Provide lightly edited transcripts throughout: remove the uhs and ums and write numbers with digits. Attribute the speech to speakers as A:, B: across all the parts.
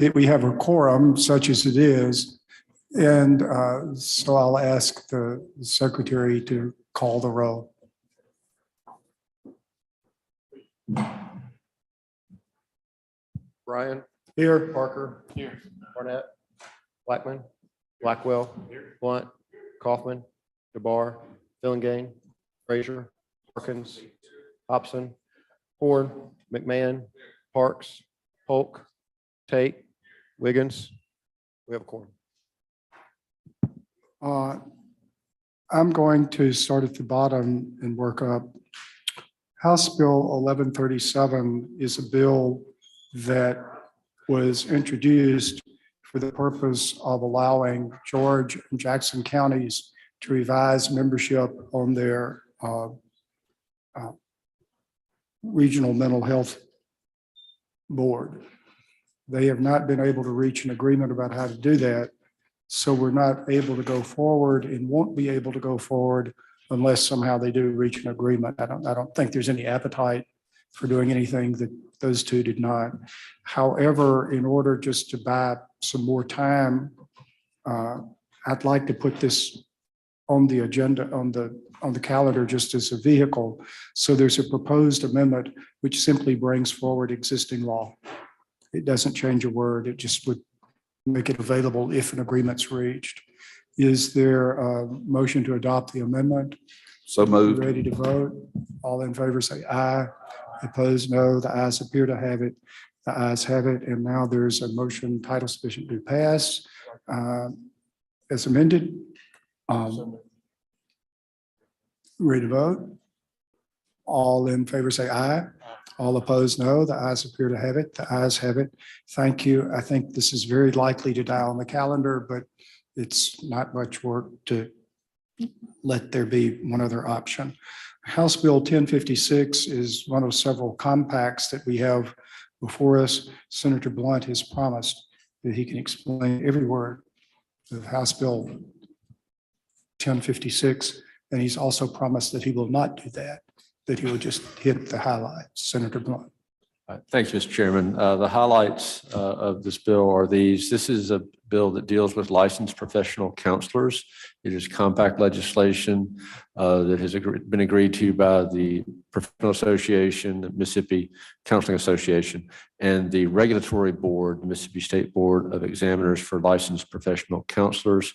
A: we have a quorum such as it is. And so I'll ask the secretary to call the roll.
B: Brian,
A: Here.
B: Parker. Here. Barnett, Blackman, Blackwell. Here. Blunt, Kaufman, DeBar, Fillingane, Frazier, Perkins, Hobson, Horn, McMahon, Parks, Polk, Tate, Wiggins. We have a quorum.
A: I'm going to start at the bottom and work up. House Bill 1137 is a bill that was introduced for the purpose of allowing George and Jackson counties to revise membership on their regional mental health board. They have not been able to reach an agreement about how to do that. So we're not able to go forward and won't be able to go forward unless somehow they do reach an agreement. I don't think there's any appetite for doing anything that those two did not. However, in order just to buy some more time, I'd like to put this on the agenda, on the calendar, just as a vehicle. So there's a proposed amendment which simply brings forward existing law. It doesn't change a word. It just would make it available if an agreement's reached. Is there a motion to adopt the amendment?
C: So moved.
A: Ready to vote? All in favor say aye. Opposed, no. The ayes appear to have it. The ayes have it. And now there's a motion title sufficient to pass as amended. Ready to vote? All in favor say aye. All opposed, no. The ayes appear to have it. The ayes have it. Thank you. I think this is very likely to die on the calendar, but it's not much work to let there be one other option. House Bill 1056 is one of several compacts that we have before us. Senator Blunt has promised that he can explain every word of House Bill 1056, and he's also promised that he will not do that, that he will just hit the highlights. Senator Blunt.
C: Thanks, Mr. Chairman. The highlights of this bill are these. This is a bill that deals with licensed professional counselors. It is compact legislation that has been agreed to by the Professional Association, the Mississippi Counseling Association, and the Regulatory Board, the Mississippi State Board of Examiners for Licensed Professional Counselors.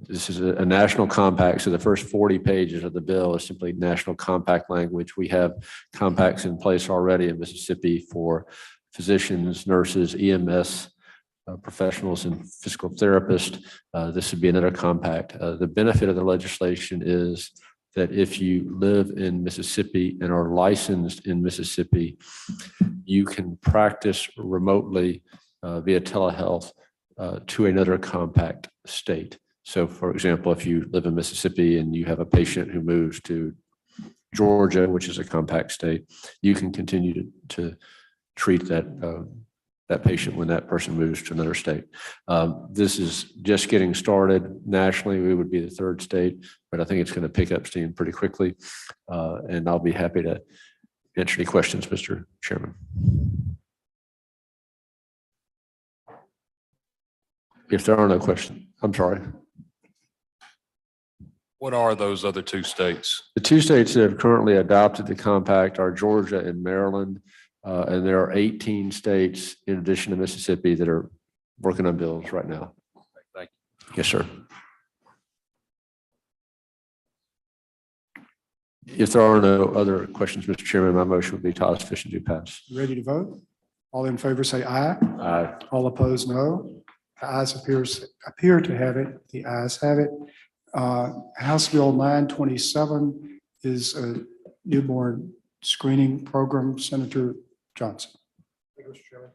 C: This is a national compact, so the first 40 pages of the bill is simply national compact language. We have compacts in place already in Mississippi for physicians, nurses, EMS professionals, and physical therapists. This would be another compact. The benefit of the legislation is that if you live in Mississippi and are licensed in Mississippi, you can practice remotely via telehealth to another compact state. So, for example, if you live in Mississippi and you have a patient who moves to Georgia, which is a compact state, you can continue to treat that patient when that person moves to another state. This is just getting started nationally. We would be the third state, but I think it's going to pick up steam pretty quickly. And I'll be happy to answer any questions, Mr. Chairman. If there are no questions, I'm sorry.
D: What are those other two states?
C: The two states that have currently adopted the compact are Georgia and Maryland. And there are 18 states in addition to Mississippi that are working on bills right now.
D: Thank you.
C: Yes, sir. If there are no other questions, Mr. Chairman, my motion would be title sufficient to pass.
A: Ready to vote? All in favor say aye.
C: Aye.
A: All opposed, no. The ayes appear to have it. The ayes have it. House Bill 927 is a newborn screening program. Senator Johnson.
B: Thank you, Mr. Chairman.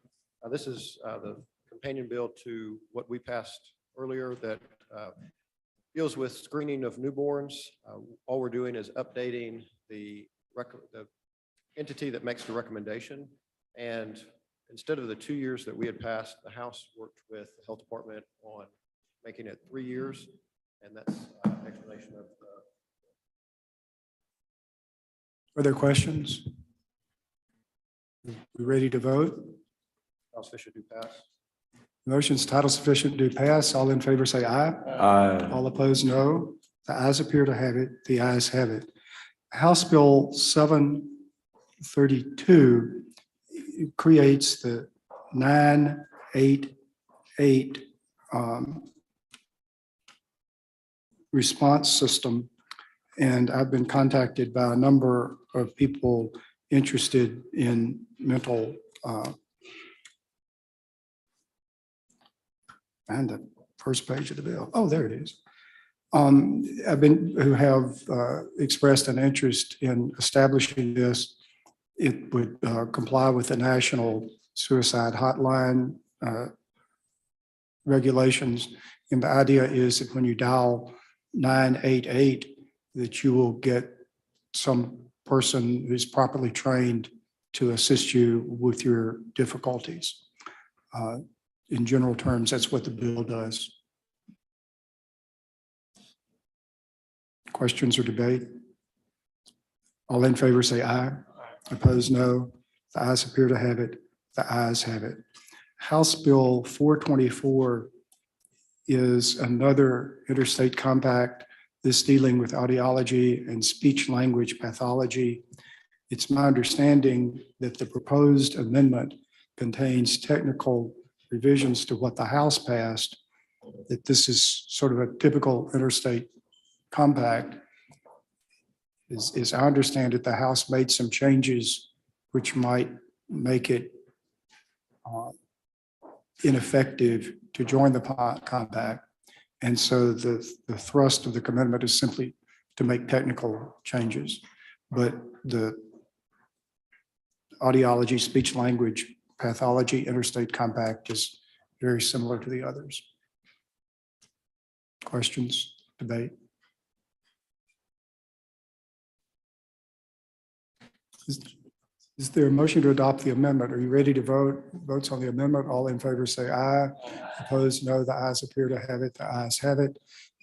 B: This is the companion bill to what we passed earlier that deals with screening of newborns. All we're doing is updating the entity that makes the recommendation. And instead of the 2 years that we had passed, the House worked with the Health Department on making it 3 years. And that's an explanation of
A: Are there questions? We ready to vote?
B: title sufficient do pass.
A: Motion's title sufficient do pass. All in favor say aye.
C: Aye.
A: All opposed, no. The ayes appear to have it. The ayes have it. House Bill 732 creates the 988 response system. And I've been contacted by a number of people interested in mental and the first page of the bill. Oh, there it is. Who have expressed an interest in establishing this. It would comply with the National Suicide Hotline regulations. And the idea is that when you dial 988, that you will get some person who's properly trained to assist you with your difficulties. In general terms, that's what the bill does. Questions or debate? All in favor say aye. Opposed, no. The ayes appear to have it. The ayes have it. House Bill 424 is another interstate compact, this dealing with audiology and speech language pathology. It's my understanding that the proposed amendment contains technical revisions to what the House passed, that this is sort of a typical interstate compact. As I understand it, the House made some changes which might make it ineffective to join the compact. And so the thrust of the commitment is simply to make technical changes. But the audiology, speech language, pathology, interstate compact is very similar to the others. Questions, debate? Is there a motion to adopt the amendment? Are you ready to vote? Votes on the amendment. All in favor say aye. Opposed, no. The ayes appear to have it. The ayes have it.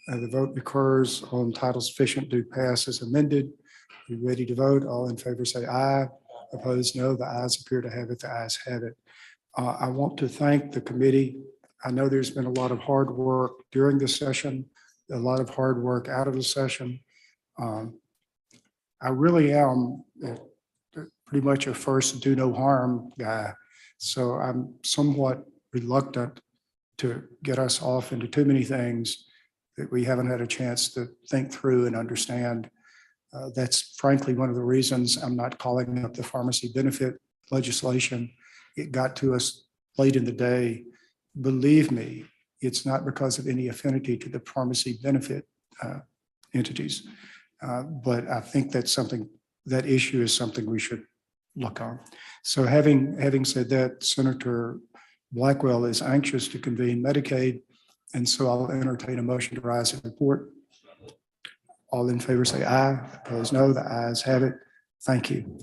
A: The vote occurs on title sufficient do pass as amended. Are you ready to vote? All in favor say aye. Opposed, no. The ayes appear to have it. The ayes have it. I want to thank the committee. I know there's been a lot of hard work during the session, a lot of hard work out of the session. I really am pretty much a first do no harm guy. So I'm somewhat reluctant to get us off into too many things that we haven't had a chance to think through and understand. That's frankly one of the reasons I'm not calling up the pharmacy benefit legislation. It got to us late in the day. Believe me, it's not because of any affinity to the pharmacy benefit entities. But I think that's something, that issue is something we should look on. So having said that, Senator Blackwell is anxious to convene Medicaid. And so I'll entertain a motion to rise and report. All in favor say aye. Opposed, no. The ayes have it. Thank you.